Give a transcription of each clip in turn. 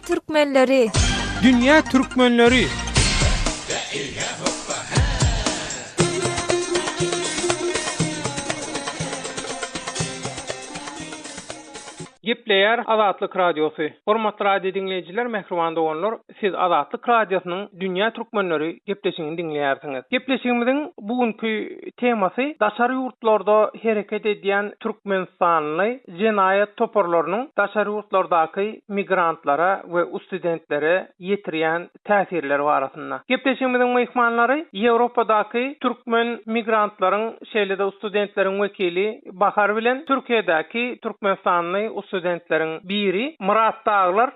Türkmenleri. Dünya Türkmenleri. Gepleyer Azatlyk Radiosu. Hormatly radio dinleyijiler, mehriban doganlar, siz Azatlyk Radiosynyň Dünya Türkmenleri gepleşigini dinleýärsiňiz. Gepleşigimiziň bugünkü temasy daşary ýurtlarda hereket edýän türkmenstanly jenayet toporlarynyň daşary ýurtlardaky migrantlara we studentlere ýetirýän täsirleri barasynda. Gepleşigimiziň mehmanlary Ýewropadaky türkmen migrantlaryň şeýlede studentleriň wekili Bahar bilen Türkiýedäki türkmenstanly studentleriň biri Murat Dağlar.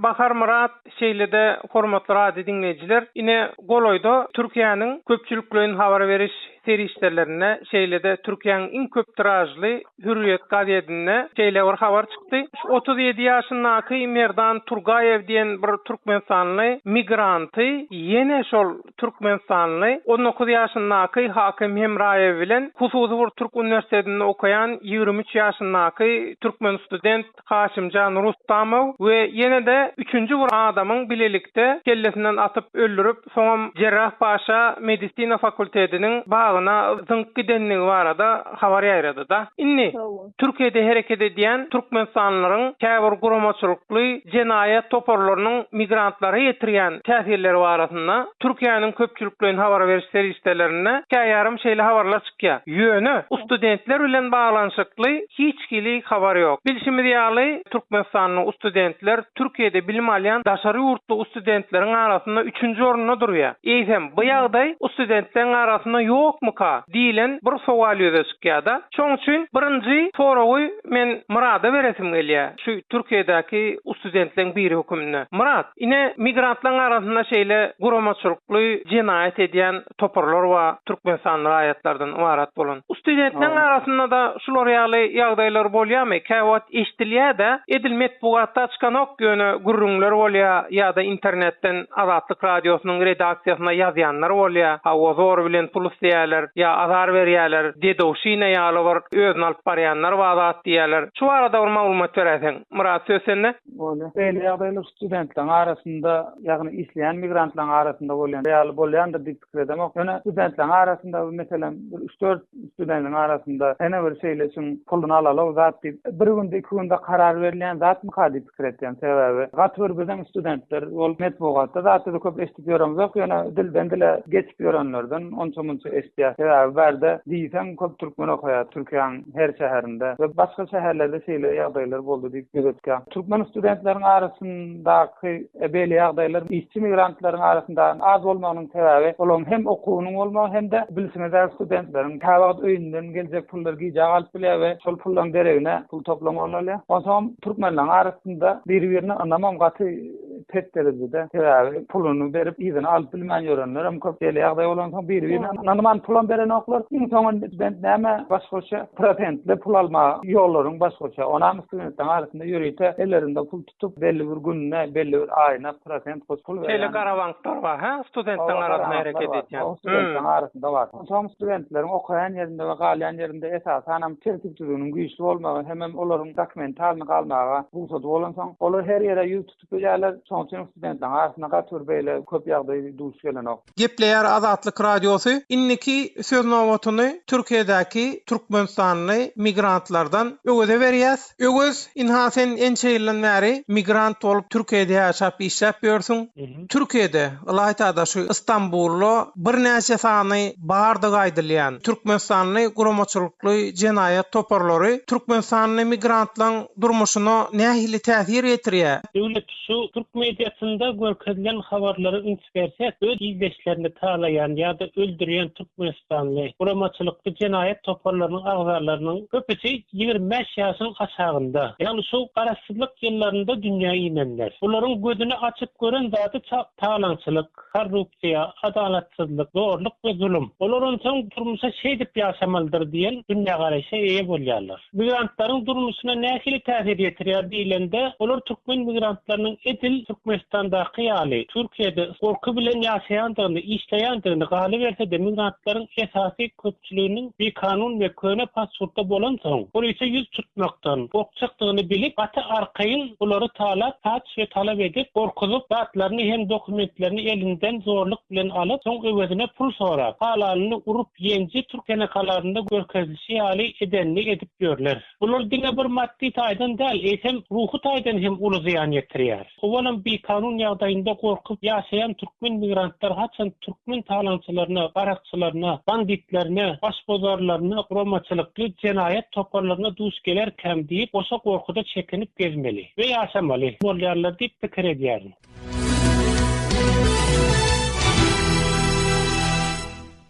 Bahar Murat şeýlede hormatly radio dinleyijiler, ine goloyda Türkiýanyň köpçüliklerini habar beriş serişlerine şeýlede Türkiýanyň iň köp tirajly Hürriyet gazetine şeýle bir habar çykdy. 37 ýaşyndaky Merdan Turgayev diýen bir türkmenstanly migranty ýene şol türkmenstanly 19 ýaşyndaky Hakim Hemrayew bilen hususy bir Türk universitetinde okuyan 23 ýaşyndaky türkmen student Haşimcan Rustamow we ýene de 3-nji bir adamyň bilelikde kellesinden atyp öldürüp soňam Cerrahpaşa Medisina Fakültetiniň bagına zynk gidenligi barada habar ýaýrady da. Inni Türkiýede hereket edýän türkmenstanlaryň käbir guramaçylykly jenayet toporlarynyň migrantlary ýetirýän täsirleri barasynda Türkiýanyň köpçüliklerini habar beriş serişlerine käýärem şeýle habarlar çykýar. Ýöne studentler bilen baglanyşykly hiç kili habar ýok. Bilşimiz ýaly Türkmenstanlyň studentler Türkiýede bilim alýan daşary ýurtly studentleriň arasynda 3-nji orunda durýar. Eýsem bu ýagdaý studentleriň arasynda ýokmu ka diýilen bir sowal ýöze çykýar-da. Şoň üçin birinji soragy men Murada beresim gelýär. Şu Türkiýedäki studentleriň biri hökümine. Murat, ine migrantlaryň arasynda şeýle guramaçylykly jenayet edýän toporlar we Türkmenstanly aýatlardan ibarat bolan. Studentleriň arasynda da şular ýaly ýagdaýlar bolýarmy? Käwat eşdilýär-de, edilmet bugatda çykan ok ýöne gurrunlar bolýar ýa-da internetden Azatlyk Radiosynyň redaksiýasyna ýazýanlar bolýar. Hawazor bilen pul isleýärler ýa azar berýärler, dedowşyna ýaly bir özüni alyp barýanlar we azat diýärler. Şu arada bir maglumat beräsiň. Murat, söz sende. Beýle ýagdaýlar studentleriň arasynda, ýagny isleýän migrantlaryň arasynda bolýan, real bolýandyr diýip pikir edemok. Ýöne studentleriň arasynda meselem 3-4 studentleriň arasynda ene bir şeýle üçin pulunu alalar zat diýip bir günde 2 günde karar berilýän zat mı diýip pikir etýän sebäbi gatwyr bizden studentler ol metbugatda zatda köp eşitip ýöramyz, ýöne dilden dile geçip ýörenlerden onça-munça eşitýär sebäbi berde diýsem köp türkmen okuýar Türkiýanyň her şäherinde we başga şäherlerde şeýle ýagdaýlar boldy diýip gözetkä. Türkmen studentleriň arasyndaky beýle ýagdaýlar işçi migrantlaryň arasynda az bolmagynyň sebäbi olaň hem okuwynyň bolmagy hem de bilsimizde studentleriň käwagt öýünden geljek pullar gyjak alyp bilýär we şol pullaryň deregine pul toplamalar. Oňa türkmenlaryň arasynda bir-birine anlamam gaty pet derecede sebäbi pulunu berip ýygyny alyp bilmän ýörenler hem köp beýle ýagdaý bolansoň bir-birine anlamam pulun beren oklar iň soňunda student näme başgaça prosentle pul alma ýollaryň başgaça. Onam studentleriň arasynda ýürüýte ellerinde pul tutup belli bir günne, belli bir aýyna prosent pul berýär. Şeýle garawaňlar bar, ha? Studentleriň arasynda hereket edýän. Studentleriň arasynda bar. Soň studentleriň okuyan ýerinde we galýan ýerinde esasan hem tertipçiligiň güýçli bolmagy hem olaryň dokumentalny galmaga bursat bolansoň olar her ýere ýüz tutup ýalar. Soňçy studentleriň arasynda gatwyr beýle köp ýagdaý duş gelenok. Gepleýär Azatlyk Radiosu inniki söz nowatyny Türkiýedäki türkmenstanly migrantlardan öwede berýär. Öwüz inhasen ençeýilden bäri migrant bolup Türkiýede ýaşap işläp ýörsiň. Türkiýede Ilaytada şu Istanbullu bir näçe sany barda gaýdylýan türkmenstanly guramaçylykly jenayet toporlary türkmenstanly migrantlaryň durmuşyna nähili täsir etdirýär. Döwlet şu Türk mediasynda görkezlen habarlary inspeksiýa öz izleşlerini taýlayan ýa-da öldürýän türkmenstanly guramaçylykly jenayet toporlarynyň agzarlarynyň köpüsi 25 ýaşyň aşagynda. Ýani şu garaşsyzlyk ýyllarynda dünýä ýemenler. Olaryň gözüni açyp gören zaty taýlançylyk, korrupsiýa, adalatsyzlyk, zorluk we zulüm. Olaryň soň durmuşa şeý diýip ýaşamalydyr diýen dünýä garaşy eýe bolýarlar. Migrantlaryň durmuşyna nähili täsir etdirýär diýilende, olar türkmen migrantlarynyň edil Türkmenistan'daky ýaly Türkiýede gorku bilen ýaşaýandygyny, işleýändygyny galy berse de migrantlaryň esasy köpçüliginiň bir kanun we köne pasportda bolan soň bu ise yüz tutmakdan gorkçakdygyny bilip ata arkaýyn ulary talap we talap edip gorkulyp zatlaryny hem dokumentlerini elinden zorluk bilen alıp soň öwedine pul sorap halalyny urup ýenji Türkiýe kalalarynda görkezlişi ýaly edenlik edip görler. Bular diňe bir maddi taýdan däl, hem ruhy taýdan hem uly ziyan ýetirýär. Owalam bir kanun ýagdaýynda gorkup ýaşaýan türkmen migrantlar haçan türkmen talançylaryna, garakçylaryna, banditlerine, başbozarlaryna, guramaçylykly jenaýat toparlaryna duş gelerkem diýip oşa gorkuda çekinip gezmeli we ýaşamaly. Bolýarlar diýip pikir edýär.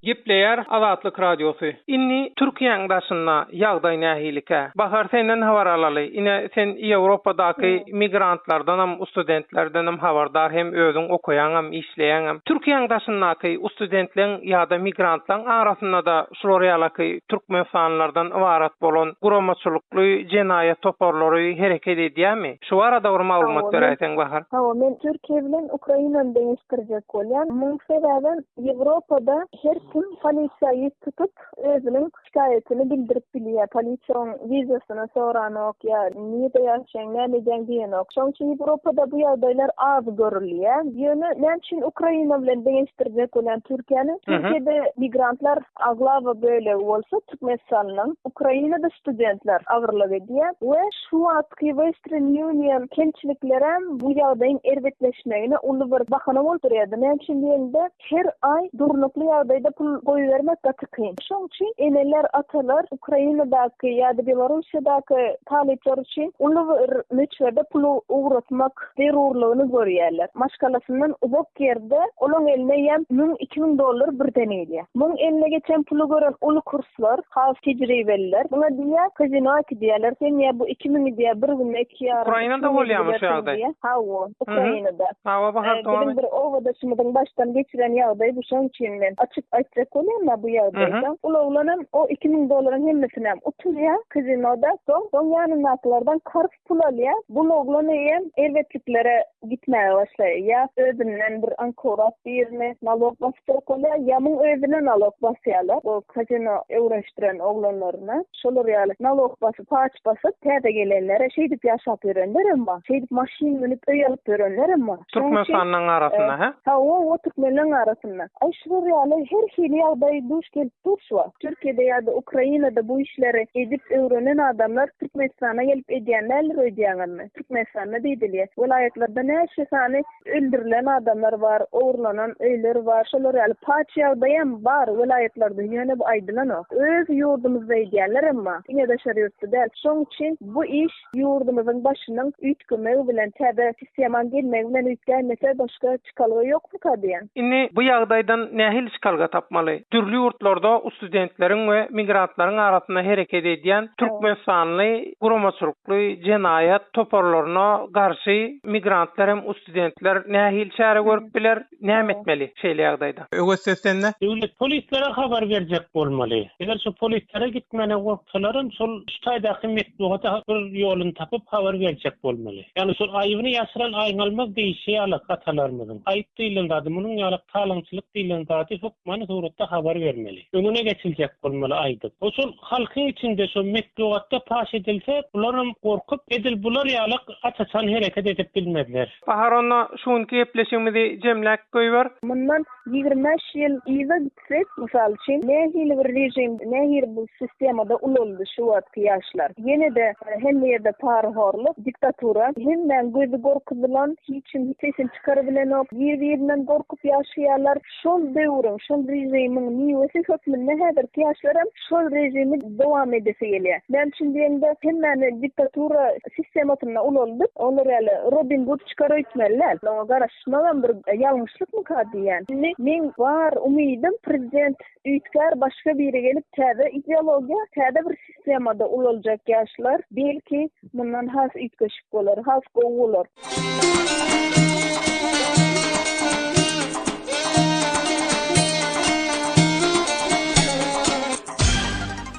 Gepleýär Azatlyk radiosu. Inni Türkiýeň daşyna ýagdaý nähilike. Bahar senden habar alaly. Ine sen Ýewropadaky migrantlardan hem studentlerden hem habardar hem özüň okuyan hem işleýän hem Türkiýeň daşynaky studentleriň ýa-da migrantlaryň arasynda da şular ýaly türkmen sanlardan ibarat bolan guramaçylykly jenaýat toparlary hereket edýärmi? Şu arada bir maglumat beräýsen Bahar. Ha, men Türkiýe bilen Ukrainany deňiştirjek bolýan. Muň sebäbi Ýewropada her polisiýa tutup özüniň şikaýetini bildirip bilýär. Polisiýaň wizasyny soranok ýa niýede ýaşaýan, näme diýenok. Şoň üçin Ýewropada bu ýagdaýlar az görülýär. Ýöne näme üçin Ukraina bilen deňiştirjek bolan Türkiýany? Türkiýede migrantlar aglawa böyle bolsa Türkmenistanyň, Ukrainada studentler agyrlyk edýär we şu wagtky Western Union kençilikleri bu ýagdaýyň erbetleşmegine uly bir bahana bolduryady. Näme üçin diýende her ay durnukly ýagdaýda pul goýbermek gatykyn. Şoň üçin eneler atalar Ukrainadaky ýa-da Belarusiýadaky talepler üçin uly bir meçherde pul ugratmak zerurlygyny görýärler. Maşgalasyndan uzak ýerde olaň eline ýem $1000-2000 birden edýär. Muň eline geçen pulu gören uly kurslar, has tejribeliler. Buna diýär, kazino diýerler. Sen ýa bu 2000 diýär, bir gün 2 ýar. Ukrainada bolýarmy şu ýagdaý? Ha, Ukrainada. Ha, bahar tamam. Bir owadaşymyň başdan geçiren ýagdaý bu şoň üçin men açyk aýtsak bolýarmy bu ýagdaýda? Ulanam o $2000 hemmesini uturýar kazinoda. Soň ýanynakylardan kart pul alýar. Bu oglan hem erwetliklere gitmäge başlaýar. Ýa özünden bir ankorat birine nalog bastyryp bolýar, ýa muň özüne nalog basýarlar. Bu kazino öwreşdiren oglanlaryna şolar ýaly nalog basyp, paç basyp, täze gelenlere şeýdip ýaşap berenler emma, şeýdip maşyn minip öý alyp berenler emma. Türkmenistanyň arasynda, ha? Ha, o Türkmenliň arasynda. Ay şolar ýaly her hili ýagdaý duş gelip durşwa. Türkiýede ýa-da Ukrainada bu işleri edip öwrenen adamlar Türkmenistana gelip edýänler öýdýänmi? Türkmenistana diýdiler. Vilayetlerde näçe sany öldürilen adamlar var, owrlanan öýler var. Şolar ýaly paç ýagdaýam bar vilayetlerde ýöne bu aýdylan. Öz ýurdumyzda edýänler emma ine de şeriýatda däl. Şoň üçin bu iş ýurdumyzyň başynyň üýtgümegi bilen täze sisteman gelmegi bilen üýtgänmese başga çykalygy ýokmu diýen. Inni bu ýagdaýdan nähil çykalga tapmaly? Türlü ýurtlarda studentleriň we migrantlaryň arasynda hereket edýän türkmen sanly guramaçylykly jenaýat toparlaryna garşy migrantlar hem studentler nähil çäre görüp biler, näme etmeli şeýle ýagdaýda? Öwesesinde Döwlet polislere habar berjek bolmaly. Eger şu polislere gitmene gorksalarym şol ştaýdaky metbuata bir ýolun tapyp habar berjek bolmaly. Ýani şol aýybyny ýaşyran aýngalmaz diýişi ýaly gatalarmyň. Aýyp diýilen zady, munyň ýaly talançylyk diýilen zady hukmany suratda habar bermeli. Öňüne geçiljek bolmaly aýdyp. O şol halkyň içinde şu metbuatda paş edilse, bularym gorkup edil bular ýaly açaçan hereket edip bilmediler. Bahar onda şuňky gepleşigimizi jemläp goýber. Mundan 25 ýyl iýe gitsek, mysal üçin, nähili bir rejim, nähili bu sistemada ululdy şu wagtky ýaşlar. Ýene de hemme ýerde parhorlyk, diktatura, hemmen gözi gorkudylan, hiçim sesin çykarybilen ok, ýer-ýerinden gorkup ýaşaýarlar. Şol döwrüň, şol rejimiň niýesi hökmünde häzirki ýaşlarym şol rejimi dowam edese gelýär. Men üçin diýende hemmen diktatura sistematyna ululdy. Onlar ýaly Robin Hood çykaryp etmeliler. Oňa garaşmagan bir ýalňyşlykmy diýen. Men var umydım prezident üýtkär başga biri gelip täze ideologiýa, täze bir sistemada ulaljak ýaşlar belki mundan has üýtgeşik bolar, has gowular.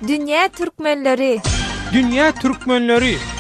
Dünya Türkmenleri. Dünya Türkmenleri.